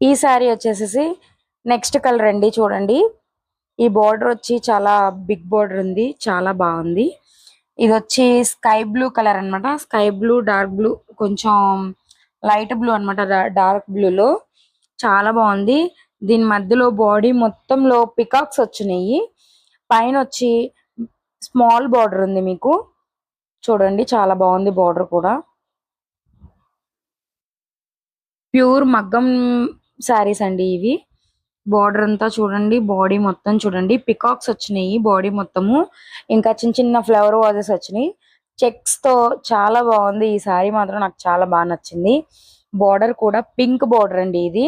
ఈ శారీ వచ్చేసేసి next colour అండి. చూడండి, ఈ బోర్డర్ వచ్చి చాలా బిగ్ బోర్డర్ ఉంది, చాలా బాగుంది. ఇది వచ్చి స్కై బ్లూ కలర్ అన్నమాట. స్కై బ్లూ, డార్క్ బ్లూ, కొంచెం లైట్ బ్లూ అన్నమాట. డార్క్ బ్లూ లో చాలా బాగుంది. దీని మధ్యలో బాడీ మొత్తంలో పికాక్స్ వచ్చినాయి. పైన వచ్చి స్మాల్ బార్డర్ ఉంది మీకు. చూడండి, చాలా బాగుంది బార్డర్ కూడా. ప్యూర్ మగ్గం శారీస్ అండి ఇవి. బార్డర్ అంతా చూడండి, బాడీ మొత్తం చూడండి, పికాక్స్ వచ్చినాయి బాడీ మొత్తము. ఇంకా చిన్న చిన్న ఫ్లవర్ వాజెస్ వచ్చినాయి చెక్స్ తో. చాలా బాగుంది ఈ శారీ మాత్రం, నాకు చాలా బాగా నచ్చింది. బార్డర్ కూడా పింక్ బార్డర్ అండి ఇది.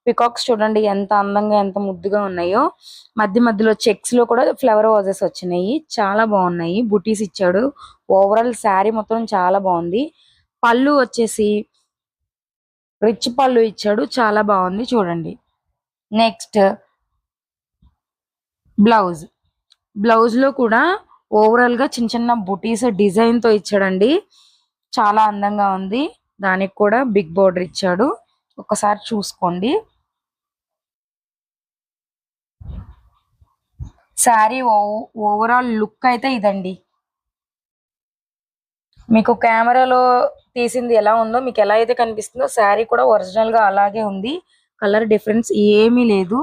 పికాక్స్ చూడండి ఎంత అందంగా, ఎంత ముద్దుగా ఉన్నాయో. మధ్య మధ్యలో చెక్స్ లో కూడా ఫ్లవర్ వాజెస్ వచ్చినాయి, చాలా బాగున్నాయి. బుటీస్ ఇచ్చాడు. ఓవరాల్ శారీ మొత్తం చాలా బాగుంది. పళ్ళు వచ్చేసి రిచ్ పళ్ళు ఇచ్చాడు, చాలా బాగుంది చూడండి. Next blouse. బ్లౌజ్ లో కూడా ఓవరాల్ గా చిన్న చిన్న బుటీస్ డిజైన్ తో ఇచ్చాడండి. చాలా అందంగా ఉంది. దానికి కూడా బిగ్ బోర్డర్ ఇచ్చాడు. ఒకసారి చూసుకోండి. శారీ ఓవరాల్ లుక్ అయితే ఇదండి. మీకు కెమెరాలో తీసింది ఎలా ఉందో, మీకు ఎలా అయితే కనిపిస్తుందో శారీ కూడా ఒరిజినల్ గా అలాగే ఉంది. కలర్ డిఫరెన్స్ ఏమీ లేదు.